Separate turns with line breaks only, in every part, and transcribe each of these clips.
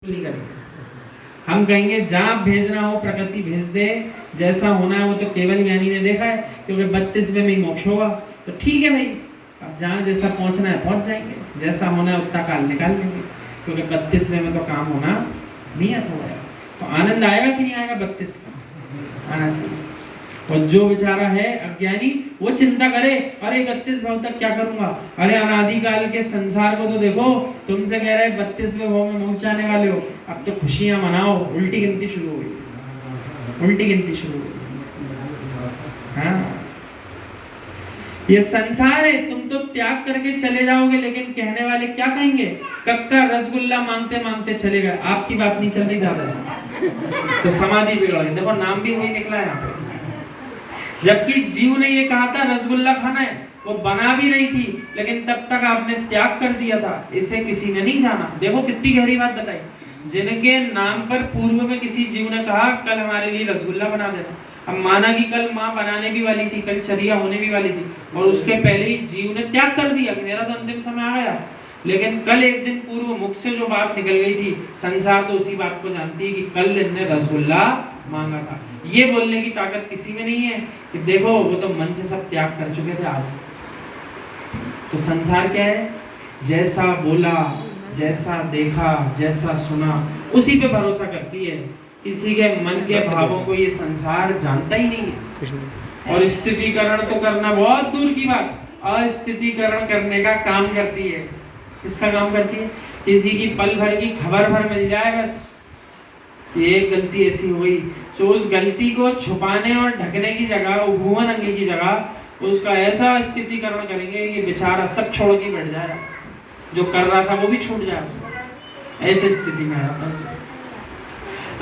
नहीं करेंगे। हम कहेंगे जहाँ भेजना हो प्रकृति भेज दे, जैसा होना है वो तो केवल ज्ञानी ने देखा है, क्योंकि 32वें में मोक्ष होगा। तो ठीक है भाई, अब जहाँ जैसा पहुँचना है पहुँच जाएंगे, जैसा होना है उतना काल निकाल लेंगे, क्योंकि 32वें में तो काम होना नियत हो गया। तो आनंद आएगा कि नहीं आएगा? 32 का आना चाहिए। और जो बेचारा है अज्ञानी, वो चिंता करे, अरे 31 भाव तक क्या करूंगा, अरे अनादिकाल के संसार को तो देखो, तुमसे कह रहे 32वें भाव में पहुंच जाने वाले हो, अब तो खुशियां मनाओ। उल्टी गिनती शुरू हो गई, उल्टी गिनती शुरू हो गई। हाँ, ये संसार है, तुम तो त्याग करके चले जाओगे, लेकिन कहने वाले क्या कहेंगे? कब का रसगुल्ला मांगते मांगते चले गए। आपकी बात नहीं चल रही दादा, तो समाधि बिगड़ गई। देखो नाम भी वही निकला है यहाँ पे। जबकि जीव ने ये कहा था रसगुल्ला खाना है, वो बना भी रही थी, लेकिन तब तक आपने त्याग कर दिया था, इसे किसी ने नहीं जाना। देखो कितनी गहरी बात बताई। जिनके नाम पर पूर्व में किसी जीव ने कहा कल हमारे लिए रसगुल्ला बना देना, अब माना कि कल माँ बनाने भी वाली थी, कल चरिया होने भी वाली थी, और उसके पहले ही जीव ने त्याग कर दिया कि मेरा तो अंतिम समय आ गया। लेकिन कल एक दिन पूर्व मुख से जो बात निकल गई थी, संसार तो उसी बात को जानती है कि कल इनने रसगुल्ला मांगा था। ये बोलने की ताकत किसी में नहीं है कि देखो वो तो मन से सब त्याग कर चुके थे आज। तो संसार क्या है? जैसा बोला, जैसा देखा, जैसा सुना, उसी पे भरोसा करती है। किसी के मन के भावों को ये संसार जानता ही नहीं है। और स्थितिकरण तो करना बहुत दूर की बात, अस्थितिकरण करने का काम करती है। किसका काम करती है? किसी की पल भर की खबर भर मिल जाए, बस एक गलती ऐसी हो गई, तो उस गलती को छुपाने और ढकने की जगह, भुवन अंगे की जगह उसका ऐसा स्थितिकरण करेंगे कि बेचारा सब छोड़ के बैठ जाए, जो कर रहा था वो भी छूट जाए उसको। ऐसी स्थिति में है।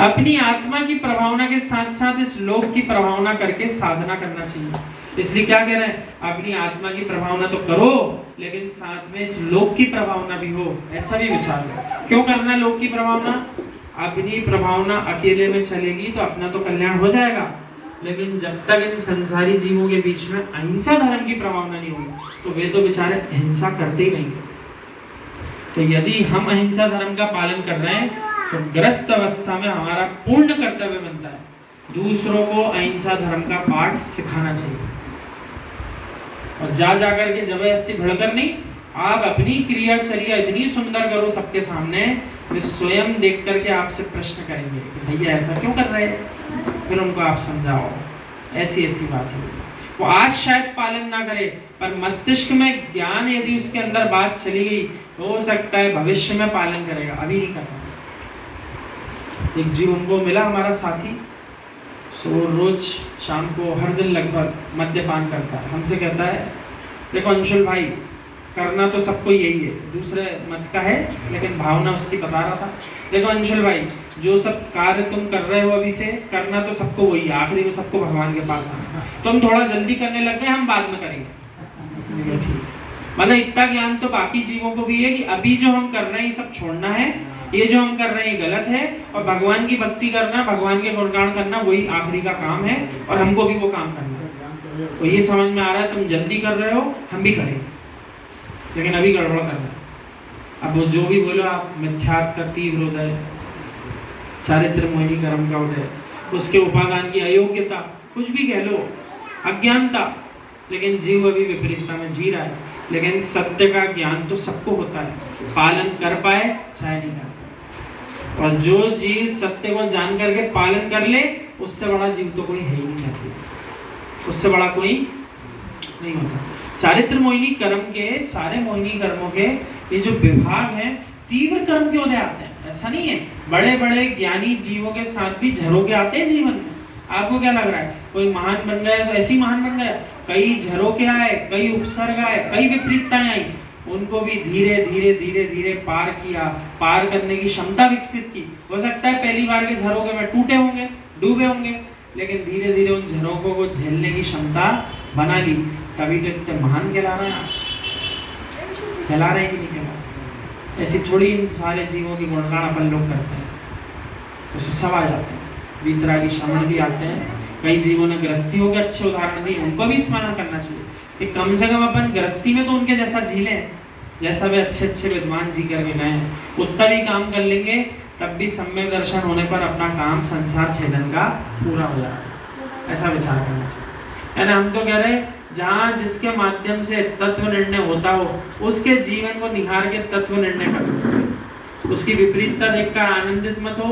अपनी आत्मा की प्रभावना के साथ साथ इस लोक की प्रभावना करके साधना करना चाहिए। इसलिए क्या कह रहे हैं? अपनी आत्मा की प्रभावना तो करो, लेकिन साथ में इस लोक की प्रभावना भी हो, ऐसा भी विचार करो। क्यों करना है लोक की प्रभावना? अपनी प्रभावना अकेले में चलेगी तो अपना तो कल्याण हो जाएगा, लेकिन जब तक इन संसारी जीवों के बीच में अहिंसा धर्म की प्रभावना नहीं होगी, तो वे तो बेचारे अहिंसा करते ही नहीं। तो यदि हम अहिंसा धर्म का पालन कर रहे हैं, तो ग्रस्त अवस्था में हमारा पूर्ण कर्तव्य बनता है दूसरों को अहिंसा धर्म का पाठ सिखाना चाहिए। और जा जाकर के जबरदस्ती भड़कर नहीं, आप अपनी क्रियाचर्या इतनी सुंदर करो सबके सामने, वे स्वयं देख करके आपसे प्रश्न करेंगे कि भैया ऐसा क्यों कर रहे हैं, फिर उनको आप समझाओ ऐसी ऐसी बात है। वो आज शायद पालन ना करे, पर मस्तिष्क में ज्ञान यदि उसके अंदर बात चली गई, तो हो सकता है भविष्य में पालन करेगा, अभी नहीं करता। एक जीव हमको मिला, हमारा साथी, सो रोज शाम को हर दिन लगभग मद्यपान करता है। हमसे कहता है देखो अंशुल भाई, करना तो सबको यही है, दूसरे मत का है, लेकिन भावना उसकी बता रहा था। देखो अंशुल भाई, जो सब कार्य तुम कर रहे हो अभी से, करना तो सबको वही है, आखिरी में सबको भगवान के पास आना। तुम थोड़ा जल्दी करने लग गए, हम बाद में करेंगे। ठीक, मतलब इतना ज्ञान तो बाकी जीवों को भी है कि अभी जो हम कर रहे हैं ये सब छोड़ना है, ये जो हम कर रहे हैं ये गलत है, और भगवान की भक्ति करना, भगवान के गुणगान करना वही आखिरी का काम है, और हमको भी वो काम करना है। तो ये समझ में आ रहा है, तुम जल्दी कर रहे हो, हम भी करेंगे, लेकिन अभी गड़बड़ कर रहे हैं। अब वो जो भी बोलो आप, मिथ्यात्व का तीव्र उदय, चारित्र मोहिनी कर्म का उदय, उसके उपादान की अयोग्यता, कुछ भी कह लो, अज्ञानता, लेकिन जीव अभी विपरीतता में जी रहा है। लेकिन सत्य का ज्ञान तो सबको होता है, पालन कर पाए चाहे नहीं कर पाए। और जो जीव सत्य को जान करके पालन कर ले, उससे बड़ा जीव तो कोई है ही नहीं कहती, उससे बड़ा कोई नहीं होता। चारित्र मोहिनी कर्म के, सारे मोहिनी कर्मों के ये जो विभाग हैं, तीव्र कर्म के उदय आते हैं। ऐसा नहीं है, बड़े बड़े ज्ञानी जीवों के साथ भी झरोके आते हैं जीवन में। आपको क्या लग रहा है कोई महान बन गया तो ऐसी महान बन गया? कई झरोके आए, कई उपसर्ग आए, कई विपरीतताएं आई, उनको भी धीरे धीरे धीरे धीरे पार किया, पार करने की क्षमता विकसित की। हो सकता है पहली बार के झरोके में टूटे होंगे, डूबे होंगे, लेकिन धीरे धीरे उन झरोकों को झेलने की क्षमता बना ली, तभी तो इतने महान कहला रहे हैं आज। कहला रहे हैं कि नहीं कहला? ऐसी थोड़ी इन सारे जीवों की गुणगान अपन लोग करते हैं, तो सब आ जाते हैं, वीतरागी श्रमण भी आते हैं। कई जीवों ने गृहस्थियों के अच्छे उदाहरण दिए, उनको भी स्मरण करना चाहिए कि कम से कम अपन गृहस्थी में तो उनके जैसा जी लें, जैसा वे अच्छे अच्छे विद्वान जी करके गए हैं, उतना भी काम कर लेंगे तब भी सम्यक दर्शन होने पर अपना काम संसार छेदन का पूरा हो जाएगा। ऐसा विचार करना चाहिए। यानी हम तो कह रहे हैं जहाँ जिसके माध्यम से तत्व निर्णय होता हो उसके जीवन को निहार के तत्व निर्णय करो। उसकी विपरीतता देखकर आनंदित मत हो,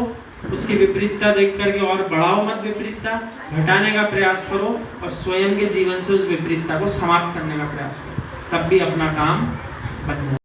उसकी विपरीतता देख करके और बढ़ाओ मत, विपरीतता घटाने का प्रयास करो और स्वयं के जीवन से उस विपरीतता को समाप्त करने का प्रयास करो, तब भी अपना काम बन जाए।